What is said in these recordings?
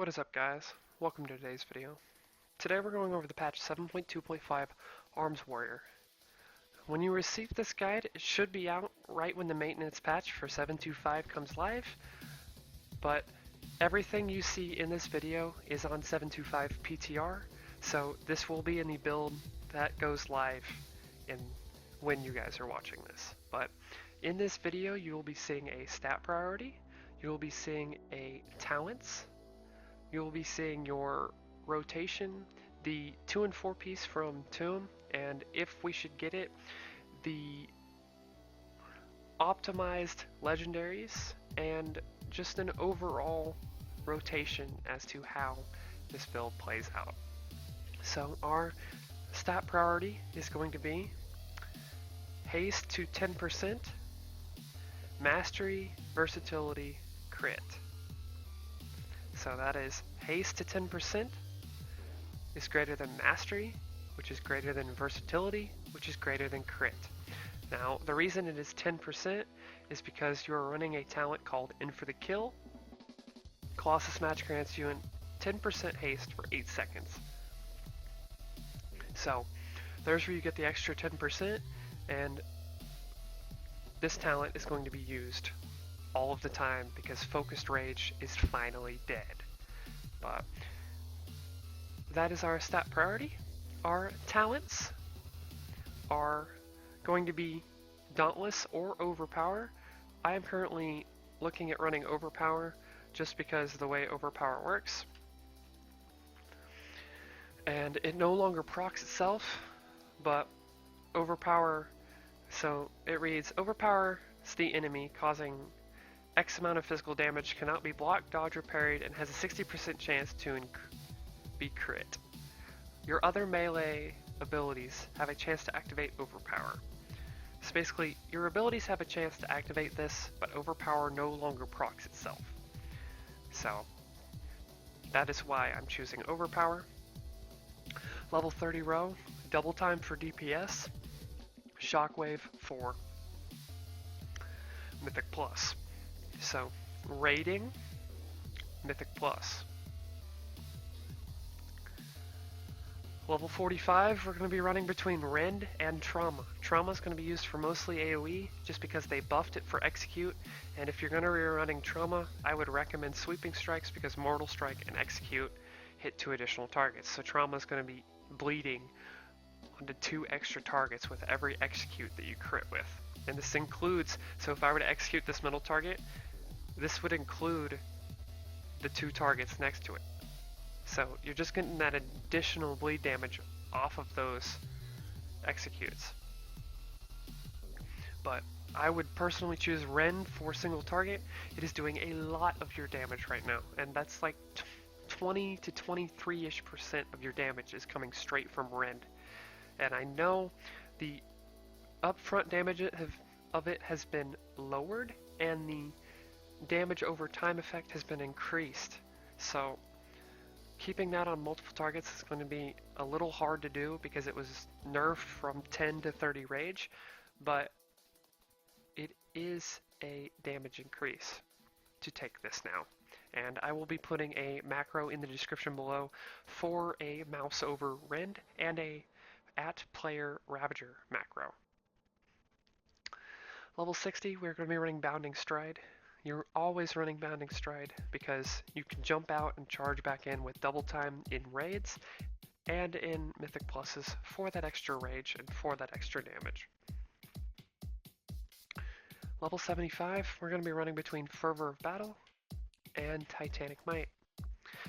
What is up, guys? Welcome to today's video. Today we're going over the patch 7.2.5 Arms Warrior. When you receive this guide, it should be out right when the maintenance patch for 7.2.5 comes live, but everything you see in this video is on 7.2.5 PTR, so this will be in the build that goes live when you guys are watching this. But in this video, you will be seeing a stat priority, you will be seeing a talents, you will be seeing your rotation, the 2 and 4 piece from Tomb, and if we should get it, the optimized legendaries, and just an overall rotation as to how this build plays out. So our stat priority is going to be haste to 10%, mastery, versatility, crit. So that is haste to 10% is greater than mastery, which is greater than versatility, which is greater than crit. Now, the reason it is 10% is because you're running a talent called In for the Kill. Colossus Match grants you a 10% haste for 8 seconds. So, there's where you get the extra 10%, and this talent is going to be used all of the time because Focused Rage is finally dead. But that is our stat priority. Our talents are going to be Dauntless or Overpower. I am currently looking at running Overpower just because of the way Overpower works. And it no longer procs itself, but Overpower, so it reads, overpowers the enemy, causing X amount of physical damage, cannot be blocked, dodged, or parried, and has a 60% chance to be crit. Your other melee abilities have a chance to activate Overpower. So basically, your abilities have a chance to activate this, but Overpower no longer procs itself. So, that is why I'm choosing Overpower. Level 30 row, double time for DPS, Shockwave for Mythic Plus. So, rating, Mythic Plus. Level 45, we're going to be running between Rend and Trauma. Trauma is going to be used for mostly AoE, just because they buffed it for Execute, and if you're going to be running Trauma, I would recommend Sweeping Strikes, because Mortal Strike and Execute hit 2 additional targets, so Trauma is going to be bleeding onto 2 extra targets with every Execute that you crit with. And this includes, so if I were to execute this middle target, this would include the 2 targets next to it. So you're just getting that additional bleed damage off of those executes. But I would personally choose Rend for single target. It is doing a lot of your damage right now, and that's like 20 to 23-ish% of your damage is coming straight from Rend. And I know the upfront damage of it has been lowered, and the damage over time effect has been increased. So keeping that on multiple targets is going to be a little hard to do because it was nerfed from 10 to 30 rage, but it is a damage increase to take this now. And I will be putting a macro in the description below for a mouse over Rend and a @player Ravager macro. Level 60, we're going to be running Bounding Stride. You're always running Bounding Stride because you can jump out and charge back in with double time in raids and in Mythic Pluses for that extra rage and for that extra damage. Level 75, we're going to be running between Fervor of Battle and Titanic Might.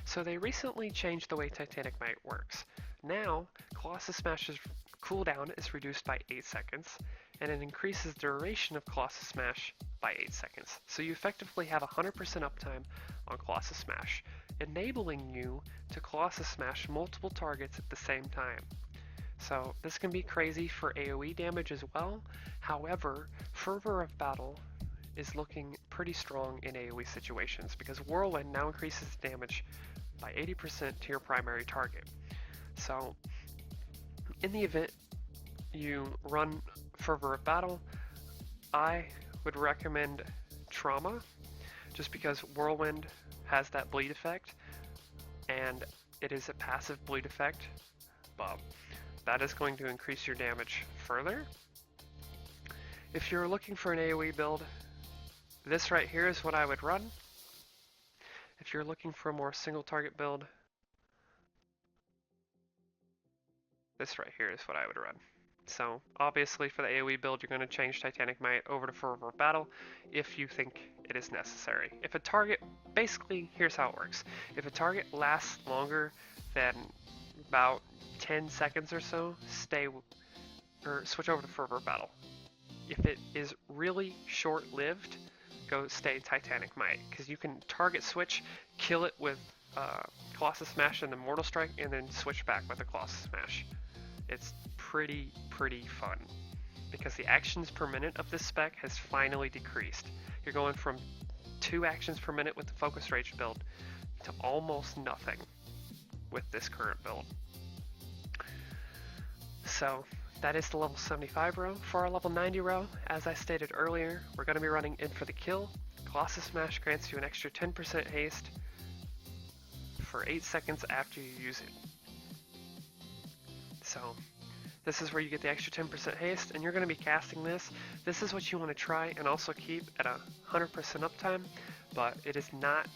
So they recently changed the way Titanic Might works. Now, Colossus Smash's cooldown is reduced by 8 seconds, and it increases the duration of Colossus Smash by 8 seconds. So you effectively have 100% uptime on Colossus Smash, enabling you to Colossus Smash multiple targets at the same time. So this can be crazy for AoE damage as well. However, Fervor of Battle is looking pretty strong in AoE situations because Whirlwind now increases damage by 80% to your primary target. So in the event you run Fervor of Battle, I would recommend Trauma, just because Whirlwind has that bleed effect. and it is a passive bleed effect, but that is going to increase your damage further. If you're looking for an AoE build, this right here is what I would run. If you're looking for a more single target build, this right here is what I would run. So obviously for the AoE build, you're going to change Titanic Might over to Fervor of Battle if you think it is necessary. If a target, basically here's how it works. If a target lasts longer than about 10 seconds or so, switch over to Fervor of Battle. If it is really short-lived, go stay Titanic Might, because you can target switch, kill it with Colossus Smash and the Mortal Strike, and then switch back with a Colossus Smash. It's pretty fun, because the actions per minute of this spec has finally decreased. You're going from 2 actions per minute with the Focus Rage build to almost nothing with this current build. So that is the level 75 row. For our level 90 row, as I stated earlier, we're going to be running In for the Kill. Colossus Smash grants you an extra 10% haste for 8 seconds after you use it. So this is where you get the extra 10% haste, and you're going to be casting this. This is what you want to try and also keep at 100% uptime, but it is not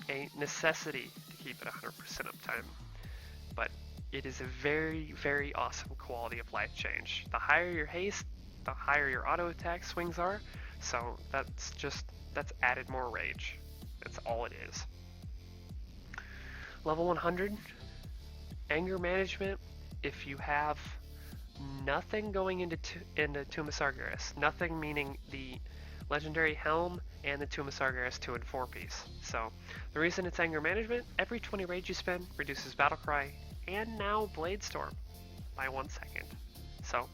a necessity to keep at 100% uptime. But it is a very awesome quality of life change. The higher your haste, the higher your auto attack swings are, so that's added more rage. That's all it is. Level 100, anger management. If you have nothing going into Tomb of Sargeras, nothing meaning the legendary helm and the Tomb of Sargeras 2 and 4 piece. So the reason it's anger management, every 20 rage you spend reduces battle cry and now Blade Storm by 1 second. So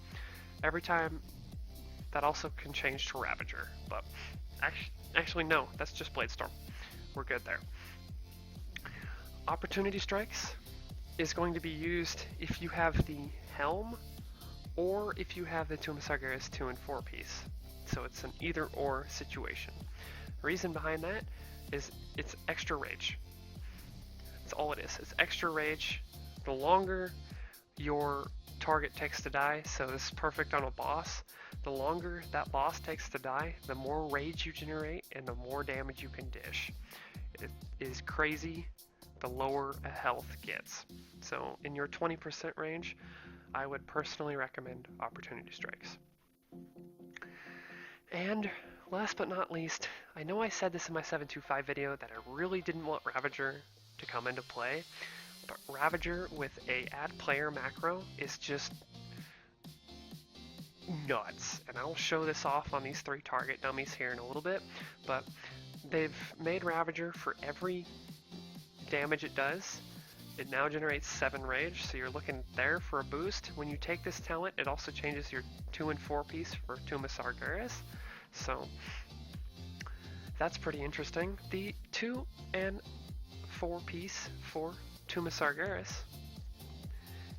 every time, that also can change to Ravager, but actually no, that's just Blade Storm. We're good there. Opportunity Strikes is going to be used if you have the helm or if you have the Tomb of Sargeras 2 and 4 piece. So it's an either or situation. The reason behind that is it's extra rage. That's all it is. It's extra rage. The longer your target takes to die, so this is perfect on a boss, the longer that boss takes to die, the more rage you generate and the more damage you can dish. It is crazy the lower a health gets. So in your 20% range, I would personally recommend Opportunity Strikes. And last but not least, I know I said this in my 725 video that I really didn't want Ravager to come into play, but Ravager with a add player macro is just nuts. And I'll show this off on these 3 target dummies here in a little bit, but they've made Ravager for every damage it does. It now generates 7 rage, so you're looking there for a boost. When you take this talent, it also changes your 2 and 4 piece for Tomb of Sargeras. So that's pretty interesting. The 2 and 4 piece for Tomb of Sargeras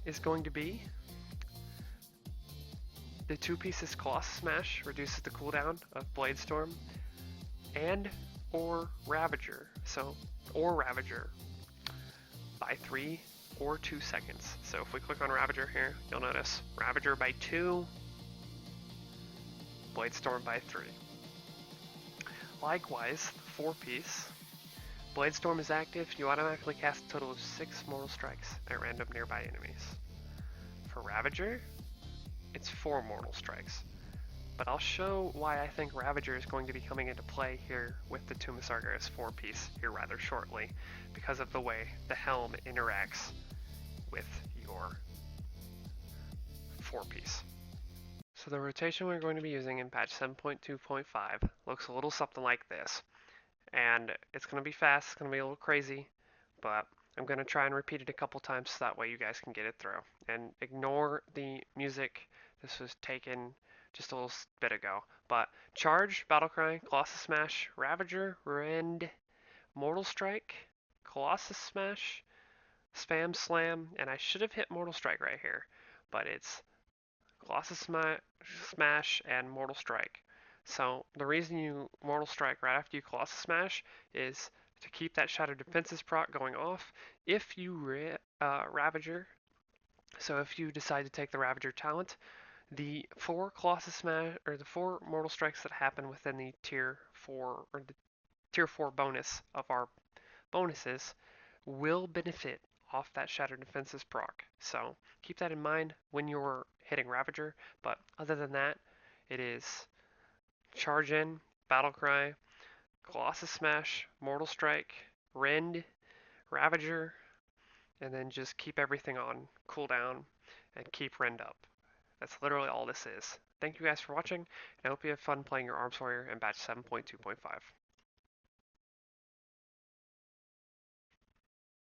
is going to be the 2 pieces Colossus Smash, reduces the cooldown of Blade Storm, and or Ravager. So, or Ravager by 3 or 2 seconds. So if we click on Ravager here, you'll notice Ravager by 2, Blade Storm by 3. Likewise, 4 piece, Blade Storm is active, you automatically cast a total of 6 Mortal Strikes at random nearby enemies. For Ravager, it's 4 Mortal Strikes. But I'll show why I think Ravager is going to be coming into play here with the Tomb of Sargeras 4 piece here rather shortly, because of the way the helm interacts with your 4 piece. So the rotation we're going to be using in patch 7.2.5 looks a little something like this. And it's going to be fast, it's going to be a little crazy, but I'm going to try and repeat it a couple times so that way you guys can get it through. And ignore the music, this was taken just a little bit ago. But Charge, Battlecry, Colossus Smash, Ravager, Rend, Mortal Strike, Colossus Smash, Spam Slam, and I should have hit Mortal Strike right here, but it's Colossus Smash and Mortal Strike. So the reason you Mortal Strike right after you Colossus Smash is to keep that Shattered Defenses proc going off. If you Ravager, so if you decide to take the Ravager talent, the 4 Colossus Smash, or the 4 Mortal Strikes that happen within the Tier 4, or the Tier 4 bonus of our bonuses will benefit off that Shattered Defenses proc. So keep that in mind when you're hitting Ravager, but other than that, it is Charge In, Battle Cry, Colossus Smash, Mortal Strike, Rend, Ravager, and then just keep everything on cooldown and keep Rend up. That's literally all this is. Thank you guys for watching, and I hope you have fun playing your Arms Warrior in batch 7.2.5.